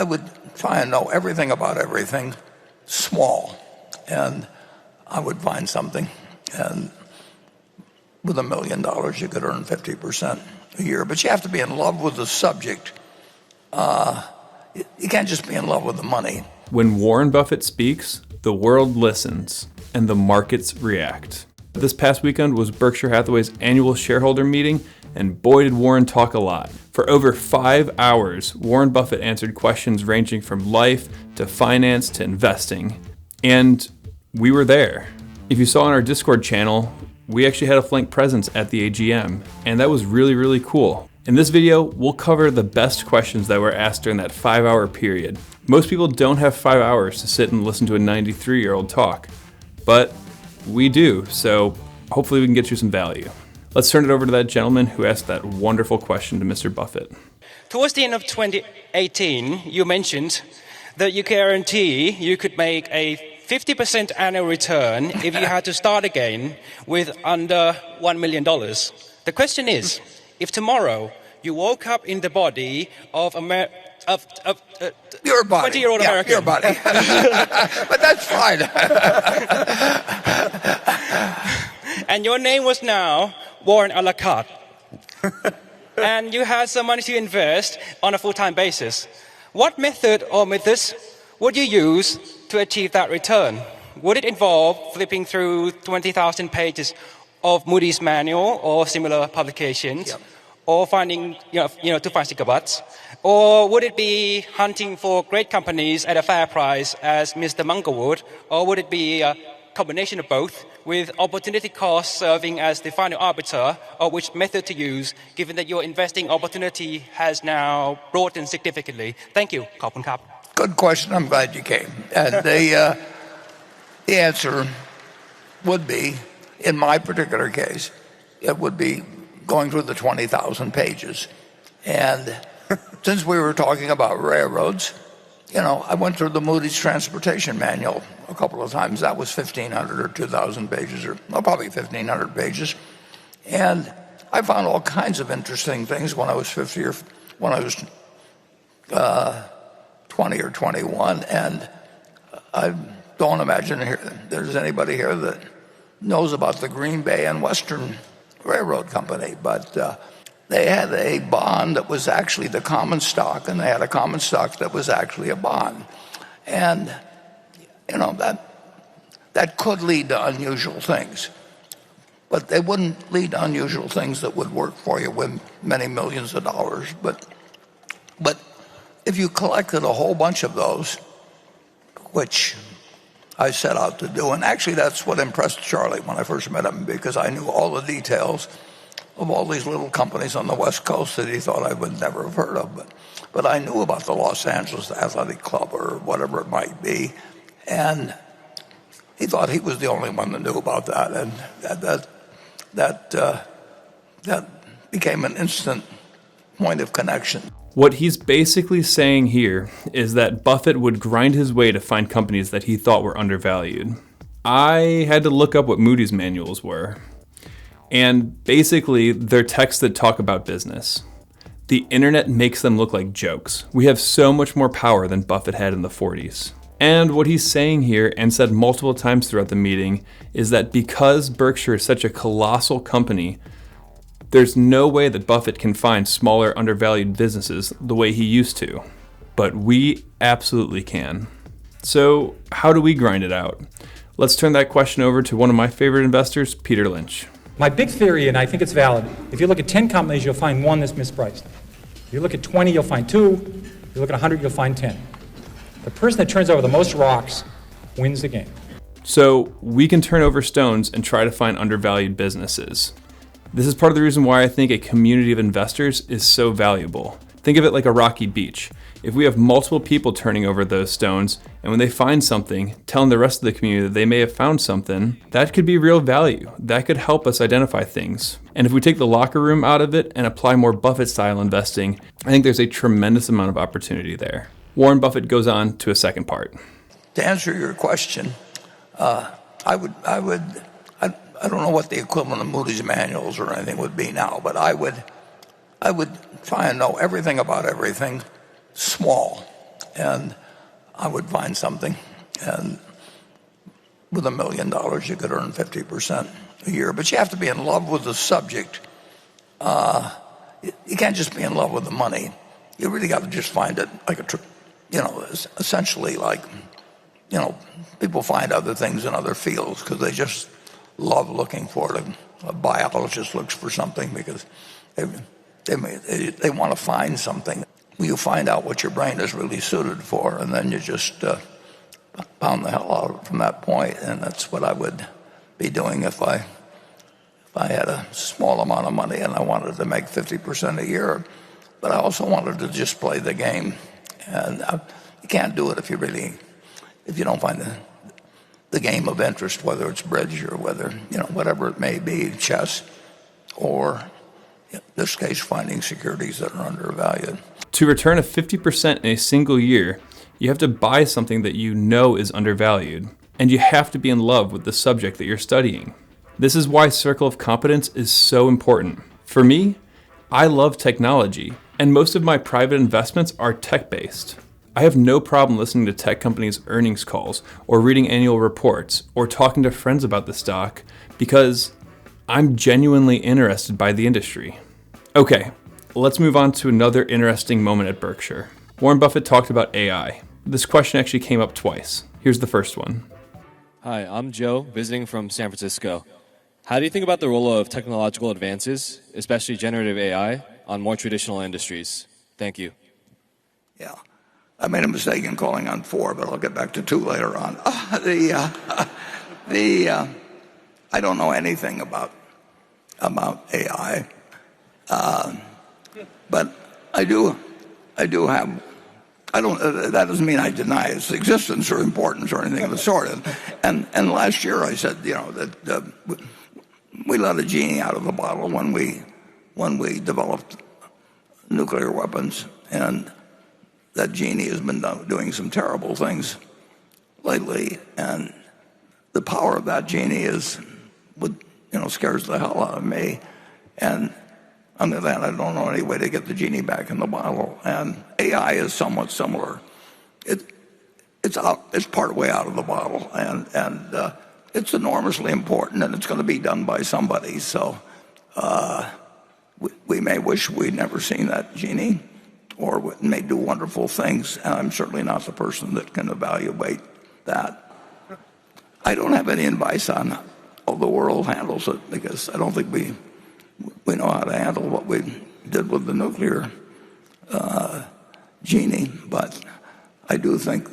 I would try and know everything about everything small, and I would find something, and with $1 million you could earn 50% a year. But you have to be in love with the subject. You can't just be in love with the money. When Warren Buffett speaks, the world listens and the markets react. This past weekend was Berkshire Hathaway's annual shareholder meeting, and boy did Warren talk a lot. For over 5 hours, Warren Buffett answered questions ranging from life to finance to investing. And we were there. If you saw on our Discord channel, we actually had a flank presence at the AGM, and that was really, really cool. In this video, we'll cover the best questions that were asked during that 5-hour period. Most people don't have 5 hours to sit and listen to a 93-year-old talk, but we do, so hopefully we can get you some value. Let's turn it over to that gentleman who asked that wonderful question to Mr. Buffett. Towards the end of 2018, you mentioned that you guarantee you could make a 50% annual return if you had to start again with under $1 million. The question is, if tomorrow you woke up in the body of your body. 20-year-old American. Your body. But that's fine. And your name was now Warren a la carte. And you had some money to invest on a full-time basis. What method or methods would you use to achieve that return? Would it involve flipping through 20,000 pages of Moody's manual or similar publications? Yep. Or finding, to find cigarettes? Or would it be hunting for great companies at a fair price as Mr. Munger would? Or would it be a combination of both, with opportunity cost serving as the final arbiter of which method to use, given that your investing opportunity has now broadened significantly? Thank you. ขอบคุณครับ Good question. I'm glad you came. And the answer would be, in my particular case, it would be going through the 20,000 pages. And since we were talking about railroads, I went through the Moody's Transportation Manual a couple of times. That was 1,500 or 2,000 pages, or probably 1,500 pages. And I found all kinds of interesting things when I was 50 or when I was 20 or 21. And I don't imagine there's anybody here that knows about the Green Bay and Western Railroad Company, but they had a bond that was actually the common stock, and they had a common stock that was actually a bond. And that could lead to unusual things, but they wouldn't lead to unusual things that would work for you with many millions of dollars. But if you collected a whole bunch of those, which I set out to do, and actually that's what impressed Charlie when I first met him, because I knew all the details of all these little companies on the West Coast that he thought I would never have heard of. But I knew about the Los Angeles Athletic Club or whatever it might be, and he thought he was the only one that knew about that, and that became an instant point of connection. What he's basically saying here is that Buffett would grind his way to find companies that he thought were undervalued. I had to look up what Moody's manuals were. And basically, they're texts that talk about business. The internet makes them look like jokes. We have so much more power than Buffett had in the 40s. And what he's saying here, and said multiple times throughout the meeting, is that because Berkshire is such a colossal company, there's no way that Buffett can find smaller, undervalued businesses the way he used to. But we absolutely can. So how do we grind it out? Let's turn that question over to one of my favorite investors, Peter Lynch. My big theory, and I think it's valid, if you look at 10 companies, you'll find one that's mispriced. If you look at 20, you'll find 2. If you look at 100, you'll find 10. The person that turns over the most rocks wins the game. So we can turn over stones and try to find undervalued businesses. This is part of the reason why I think a community of investors is so valuable. Think of it like a rocky beach. If we have multiple people turning over those stones, and when they find something, telling the rest of the community that they may have found something, that could be real value. That could help us identify things. And if we take the locker room out of it and apply more Buffett-style investing, I think there's a tremendous amount of opportunity there. Warren Buffett goes on to a second part. To answer your question, I don't know what the equivalent of Moody's manuals or anything would be now, but I would try and know everything about everything small, and I would find something, and with $1 million you could earn 50% a year. But you have to be in love with the subject. You can't just be in love with the money. You really got to just find it like essentially like, people find other things in other fields because they just love looking for it. A biologist looks for something because they want to find something. You find out what your brain is really suited for, and then you just pound the hell out of it from that point. And that's what I would be doing if I had a small amount of money and I wanted to make 50% a year. But I also wanted to just play the game. And you can't do it if you don't find the game of interest, whether it's bridge or whatever it may be, chess, or in this case, finding securities that are undervalued. To return a 50% in a single year, you have to buy something that you know is undervalued, and you have to be in love with the subject that you're studying. This is why Circle of Competence is so important. For me, I love technology, and most of my private investments are tech-based. I have no problem listening to tech companies' earnings calls, or reading annual reports, or talking to friends about the stock, because I'm genuinely interested by the industry. Okay, let's move on to another interesting moment at Berkshire. Warren Buffett talked about AI. This question actually came up twice. Here's the first one. Hi, I'm Joe, visiting from San Francisco. How do you think about the role of technological advances, especially generative AI, on more traditional industries? Thank you. Yeah. I made a mistake in calling on 4, but I'll get back to 2 later on. I don't know anything about AI, but I do have. That doesn't mean I deny its existence or importance or anything of the sort. And last year I said, that we let a genie out of the bottle when we developed nuclear weapons, and that genie has been doing some terrible things lately. And the power of that genie scares the hell out of me. And under that, I don't know any way to get the genie back in the bottle. And AI is somewhat similar. It's part way out of the bottle, and it's enormously important, and it's going to be done by somebody. So we may wish we'd never seen that genie, or it may do wonderful things. And I'm certainly not the person that can evaluate that. I don't have any advice on how the world handles it, because I don't think we know how to handle what we did with the nuclear genie. But I do think,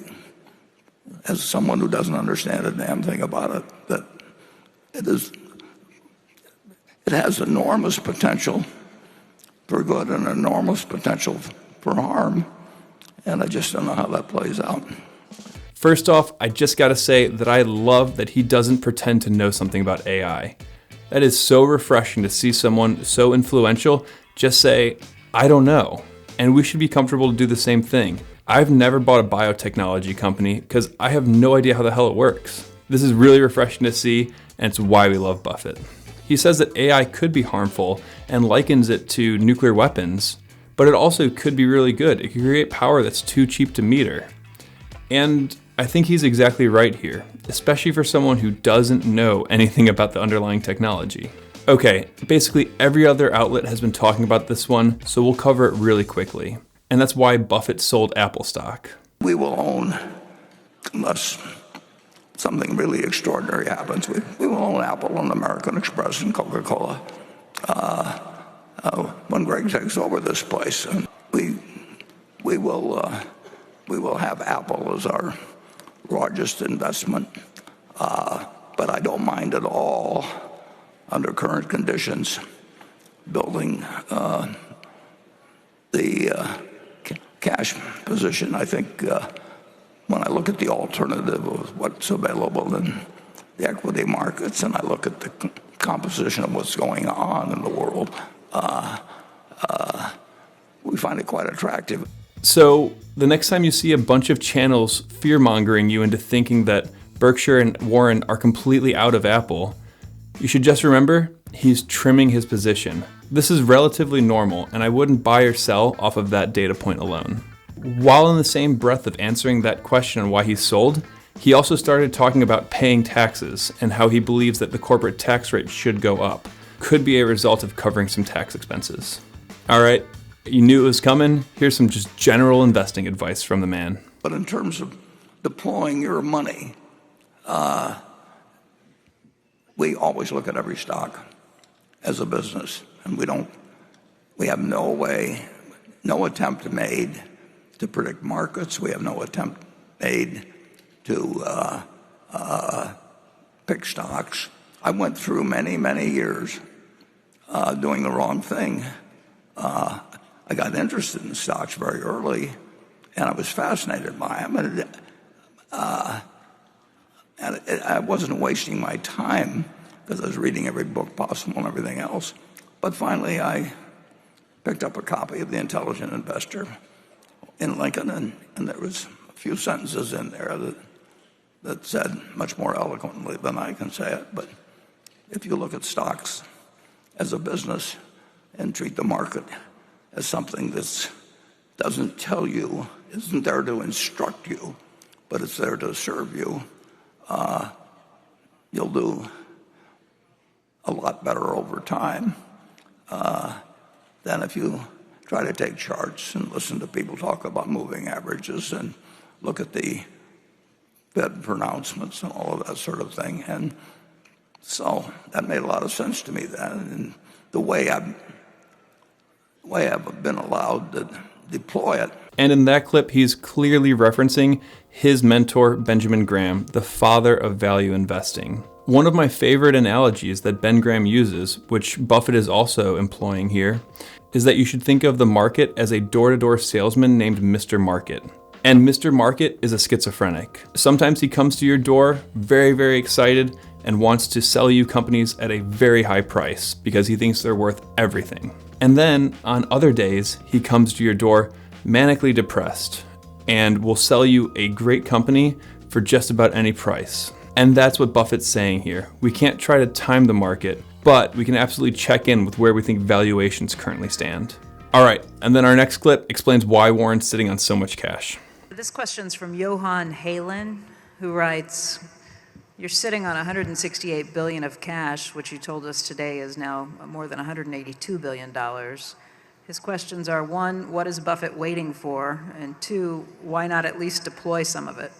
as someone who doesn't understand a damn thing about it, that it has enormous potential for good and enormous potential for harm. And I just don't know how that plays out. First off, I just gotta say that I love that he doesn't pretend to know something about AI. That is so refreshing to see someone so influential just say, I don't know. And we should be comfortable to do the same thing. I've never bought a biotechnology company because I have no idea how the hell it works. This is really refreshing to see, and it's why we love Buffett. He says that AI could be harmful and likens it to nuclear weapons, but it also could be really good. It could create power that's too cheap to meter. And I think he's exactly right here, especially for someone who doesn't know anything about the underlying technology. Okay, basically every other outlet has been talking about this one, so we'll cover it really quickly. And that's why Buffett sold Apple stock. We will own, unless something really extraordinary happens, we will own Apple and American Express and Coca-Cola when Greg takes over this place. And we will have Apple as our largest investment, but I don't mind at all, under current conditions, building the cash position. I think when I look at the alternative of what's available in the equity markets, and I look at the composition of what's going on in the world, we find it quite attractive. So the next time you see a bunch of channels fear-mongering you into thinking that Berkshire and Warren are completely out of Apple, you should just remember he's trimming his position. This is relatively normal, and I wouldn't buy or sell off of that data point alone. While in the same breath of answering that question on why he sold, he also started talking about paying taxes and how he believes that the corporate tax rate should go up. Could be a result of covering some tax expenses. All right, you knew it was coming. Here's some just general investing advice from the man. But in terms of deploying your money, we always look at every stock as a business, and we have no attempt made to predict markets. We have no attempt made to pick stocks. I went through many years doing the wrong thing. I got interested in stocks very early, and I was fascinated by them. And I wasn't wasting my time because I was reading every book possible and everything else. But finally, I picked up a copy of The Intelligent Investor in Lincoln, and there was a few sentences in there that said much more eloquently than I can say it. But if you look at stocks as a business and treat the market as something that doesn't tell you, isn't there to instruct you, but it's there to serve you, you'll do a lot better over time than if you try to take charts and listen to people talk about moving averages and look at the Fed pronouncements and all of that sort of thing. And so that made a lot of sense to me then. And the way I've been allowed to deploy it. And in that clip, he's clearly referencing his mentor, Benjamin Graham, the father of value investing. One of my favorite analogies that Ben Graham uses, which Buffett is also employing here, is that you should think of the market as a door-to-door salesman named Mr. Market. And Mr. Market is a schizophrenic. Sometimes he comes to your door very excited and wants to sell you companies at a very high price because he thinks they're worth everything. And then on other days, he comes to your door manically depressed and will sell you a great company for just about any price. And that's what Buffett's saying here. We can't try to time the market, but we can absolutely check in with where we think valuations currently stand. All right, and then our next clip explains why Warren's sitting on so much cash. This question's from Johan Halen, who writes, you're sitting on $168 billion of cash, which you told us today is now more than $182 billion. His questions are, one, what is Buffett waiting for? And two, why not at least deploy some of it?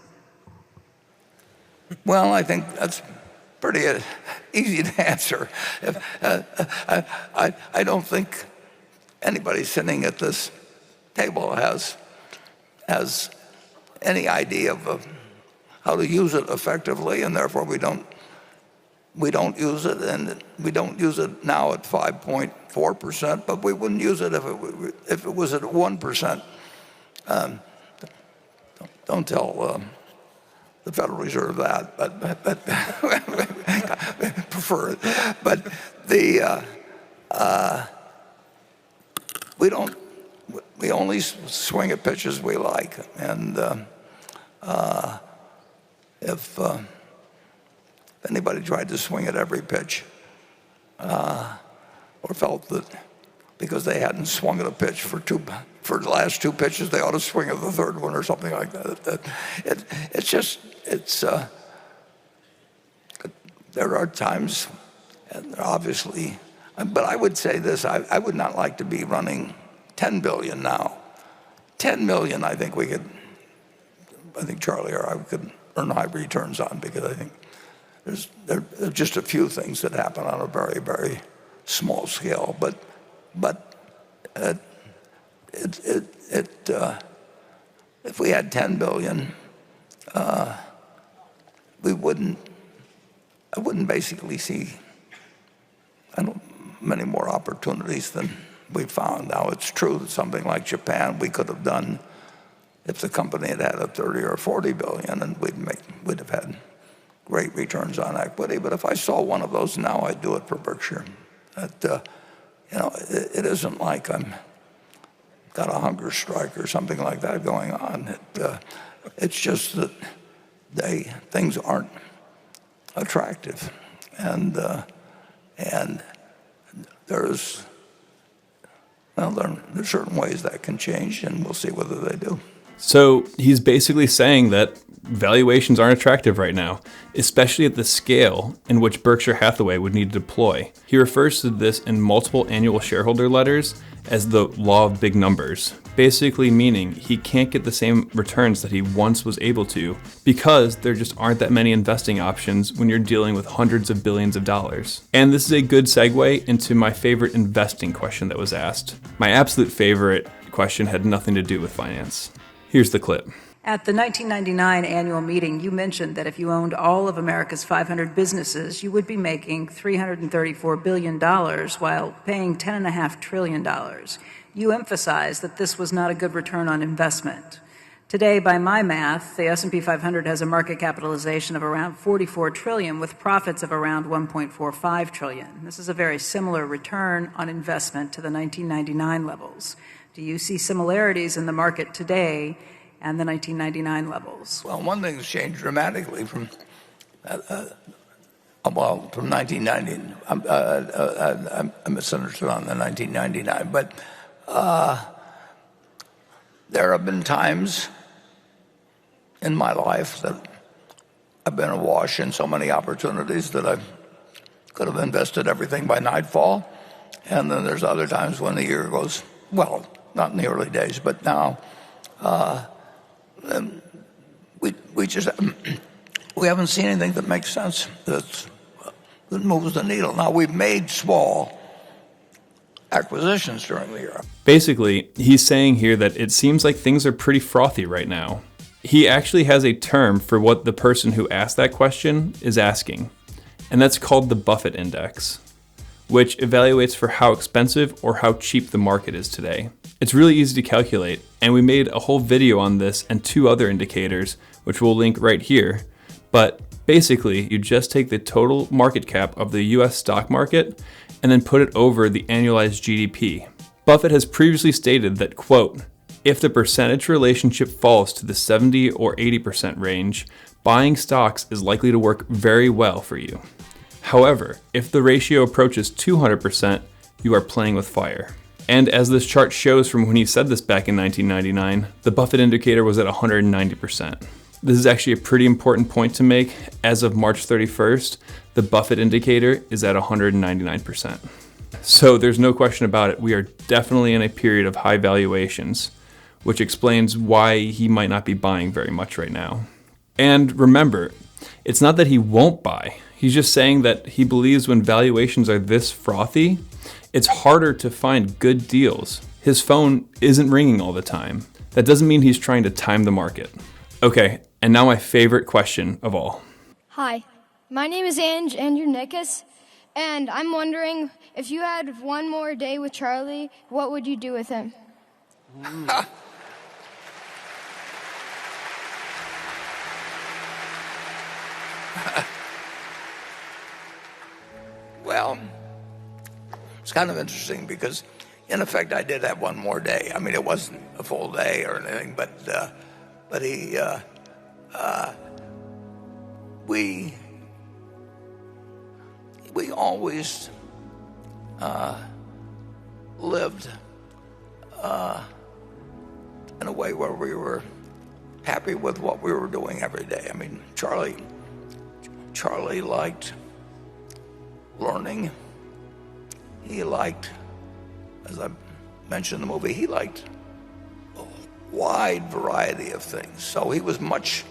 Well, I think that's pretty easy to answer. I don't think anybody sitting at this table has any idea of how to use it effectively, and therefore we don't use it, and we don't use it now at 5.4%, but we wouldn't use it if it was at 1%. Don't tell the Federal Reserve that, but prefer it. But we only swing at pitches we like, and if anybody tried to swing at every pitch or felt that because they hadn't swung at a pitch for the last two pitches, they ought to swing at the third one or something like that. There are times, and obviously, but I would say this, I would not like to be running 10 billion now. 10 million, I think Charlie or I could earn high returns on, because I think there are just a few things that happen on a very small scale. But if we had 10 billion, I wouldn't basically see many more opportunities than we found. Now, it's true that something like Japan we could have done if the company had a 30 or 40 billion, and we'd have had great returns on equity. But if I saw one of those now, I'd do it for Berkshire. It isn't like I'm got a hunger strike or something like that going on. It's just that things aren't attractive, and there's Well, there's certain ways that can change, and we'll see whether they do. So he's basically saying that valuations aren't attractive right now, especially at the scale in which Berkshire Hathaway would need to deploy. He refers to this in multiple annual shareholder letters as the law of big numbers, basically meaning he can't get the same returns that he once was able to because there just aren't that many investing options when you're dealing with hundreds of billions of dollars. And this is a good segue into my favorite investing question that was asked. My absolute favorite question had nothing to do with finance. Here's the clip. At the 1999 annual meeting, you mentioned that if you owned all of America's 500 businesses, you would be making $334 billion while paying $10.5 trillion. You emphasized that this was not a good return on investment. Today, by my math, the S&P 500 has a market capitalization of around $44 trillion with profits of around $1.45 trillion. This is a very similar return on investment to the 1999 levels. Do you see similarities in the market today and the 1999 levels? Well, one thing has changed dramatically from 1990. I misunderstood on the 1999, but there have been times in my life that I've been awash in so many opportunities that I could have invested everything by nightfall, and then there's other times when the year goes, well, not in the early days, but now we just we haven't seen anything that makes sense that moves the needle. Now, we've made small acquisitions during the year. Basically, he's saying here that it seems like things are pretty frothy right now. He actually has a term for what the person who asked that question is asking, and that's called the Buffett Index, which evaluates for how expensive or how cheap the market is today. It's really easy to calculate, and we made a whole video on this and two other indicators, which we'll link right here. But basically, you just take the total market cap of the US stock market and then put it over the annualized GDP. Buffett has previously stated that, quote, if the percentage relationship falls to the 70 or 80% range, buying stocks is likely to work very well for you. However, if the ratio approaches 200%, you are playing with fire. And as this chart shows from when he said this back in 1999, the Buffett indicator was at 190%. This is actually a pretty important point to make. As of March 31st, the Buffett indicator is at 199%. So there's no question about it. We are definitely in a period of high valuations, which explains why he might not be buying very much right now. And remember, it's not that he won't buy. He's just saying that he believes when valuations are this frothy, it's harder to find good deals. His phone isn't ringing all the time. That doesn't mean he's trying to time the market. Okay, and now my favorite question of all. Hi, my name is Ange Andrew-Nikas, and I'm wondering if you had one more day with Charlie, what would you do with him? Well, it's kind of interesting because, in effect, I did have one more day. I mean, it wasn't a full day or anything, but he, we always lived in a way where we were happy with what we were doing every day. I mean, Charlie liked learning. He liked, as I mentioned in the movie, he liked a wide variety of things. So he was much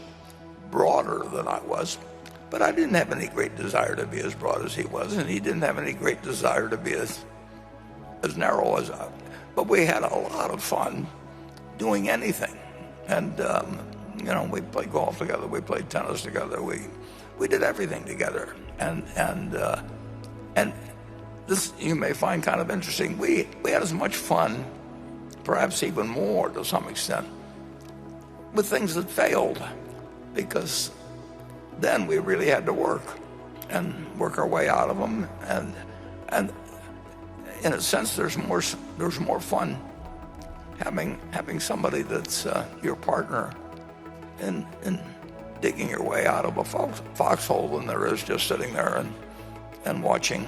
broader than I was. But I didn't have any great desire to be as broad as he was, and he didn't have any great desire to be as narrow as I. But we had a lot of fun doing anything. And, we played golf together, we played tennis together, we did everything together. And this you may find kind of interesting. We had as much fun, perhaps even more to some extent, with things that failed, because then we really had to work our way out of them. And in a sense, there's more fun having somebody that's your partner in digging your way out of a foxhole than there is just sitting there and watching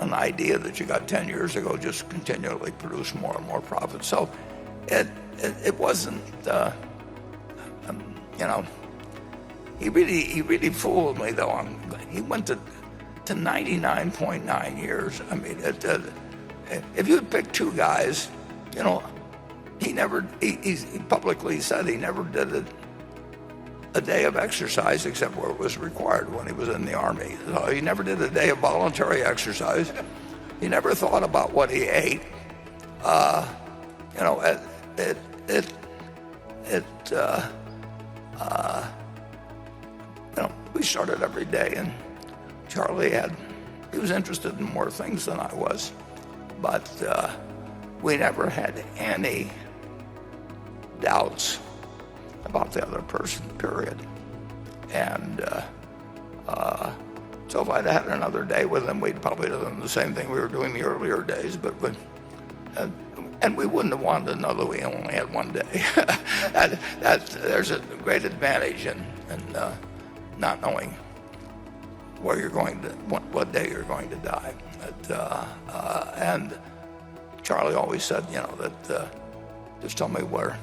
an idea that you got 10 years ago just continually produced more and more profit. So it wasn't, you know, he really fooled me though. He went to 99.9 years. I mean, if you had picked two guys, you know, he publicly said he never did a day of exercise except where it was required when he was in the Army. So he never did a day of voluntary exercise. He never thought about what he ate. You know, you know, we started every day, and Charlie he was interested in more things than I was, but we never had any doubts about the other person, period. And so if I'd had another day with him, we'd probably done the same thing we were doing the earlier days, and we wouldn't have wanted to know that we only had one day. There's a great advantage in not knowing where you're going to, what day you're going to die. And Charlie always said, you know, that just tell me where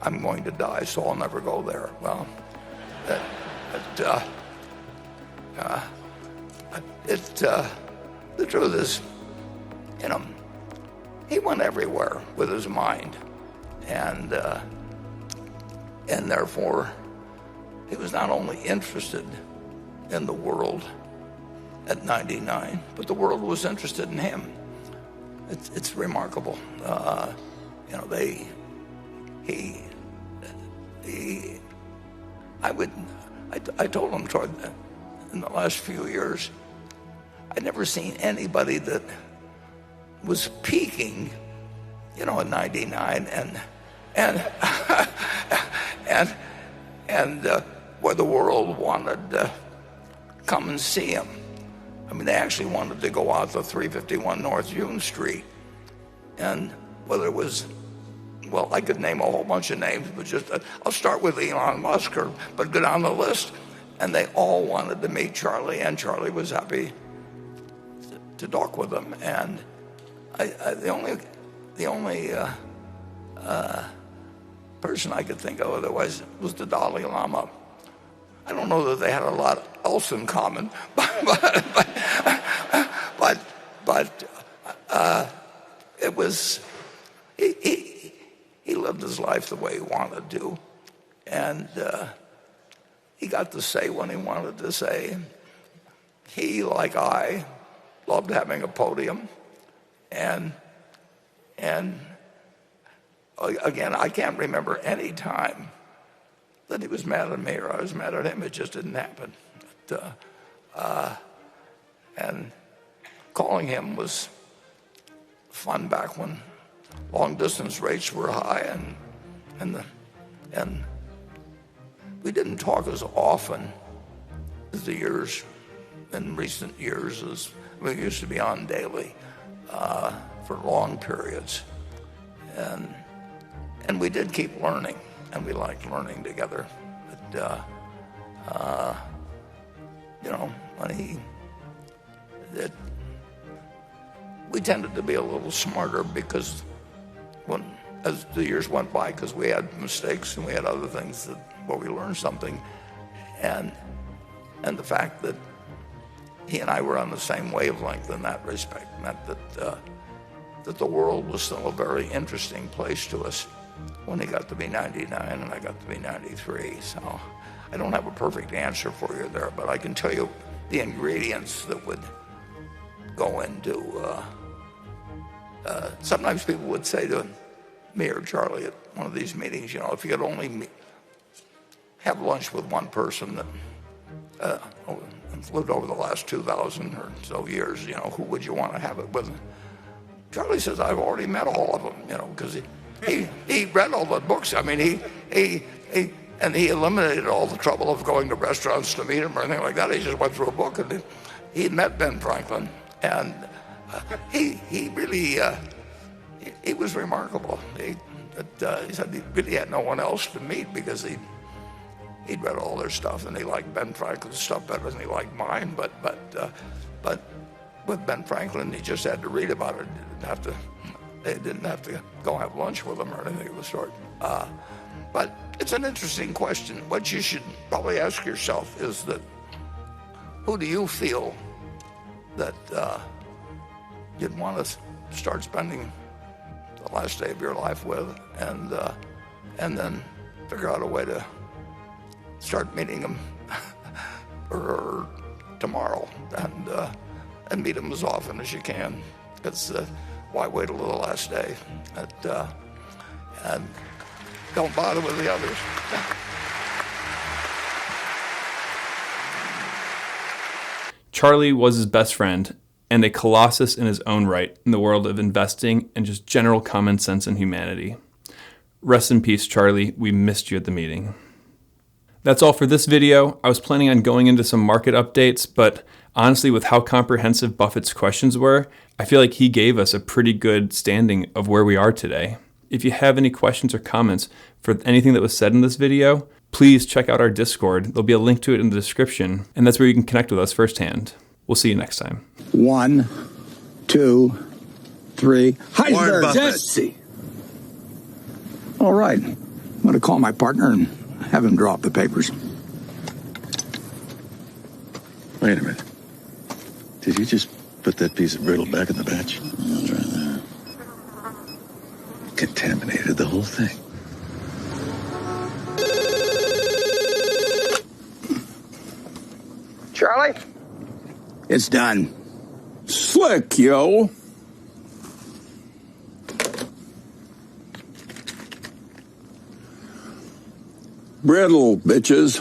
I'm going to die, so I'll never go there. Well, the truth is, you know, he went everywhere with his mind, and therefore he was not only interested in the world at 99, but the world was interested in him. It's remarkable. You know, I told him toward in the last few years, I'd never seen anybody that was peaking, you know, at 99 and where the world wanted to come and see him. I mean, they actually wanted to go out to 351 North June Street, and whether it was, well, I could name a whole bunch of names, but just I'll start with Elon Musk, but go down the list, and they all wanted to meet Charlie, and Charlie was happy to talk with them. And the only person I could think of otherwise was the Dalai Lama. I don't know that they had a lot else in common, but it was he lived his life the way he wanted to, and he got to say what he wanted to say. He, like I, loved having a podium, and again, I can't remember any time that he was mad at me or I was mad at him. It just didn't happen. And calling him was fun back when long distance rates were high, and we didn't talk as often as the years in recent years as we used to be on daily for long periods, and we did keep learning, and we liked learning together. But you know, when we tended to be a little smarter because as the years went by, because we had mistakes and we had other things where we learned something, and the fact that he and I were on the same wavelength in that respect meant that the world was still a very interesting place to us when he got to be 99 and I got to be 93. So I don't have a perfect answer for you there, but I can tell you the ingredients that would go into. Sometimes people would say to me or Charlie at one of these meetings, you know, if you could only have lunch with one person that lived over the last 2,000 or so years, you know, who would you want to have it with? Charlie says, I've already met all of them, you know, because he read all the books. I mean, he eliminated all the trouble of going to restaurants to meet him or anything like that. He just went through a book, and he met Ben Franklin, and he really he was remarkable. He said he really had no one else to meet because he'd read all their stuff, and he liked Ben Franklin's stuff better than he liked mine. But with Ben Franklin. He just had to read about it. They didn't have to go have lunch with him or anything of the sort. But it's an interesting question. What you should probably ask yourself is that, who do you feel that you'd want to start spending the last day of your life with, and then figure out a way to start meeting them or tomorrow, and meet them as often as you can. Because why wait till the last day? And don't bother with the others. Charlie was his best friend and a colossus in his own right in the world of investing and just general common sense and humanity. Rest in peace, Charlie. We missed you at the meeting. That's all for this video. I was planning on going into some market updates, but honestly, with how comprehensive Buffett's questions were, I feel like he gave us a pretty good standing of where we are today. If you have any questions or comments for anything that was said in this video, please check out our Discord. There'll be a link to it in the description, and that's where you can connect with us firsthand. We'll see you next time. 1, 2, 3. Heisenberg. Jesse. All right. I'm going to call my partner and have him draw up the papers. Wait a minute. Did you just put that piece of brittle back in the batch? That's right there. Contaminated the whole thing. Charlie? It's done. Slick, yo. Brittle, bitches.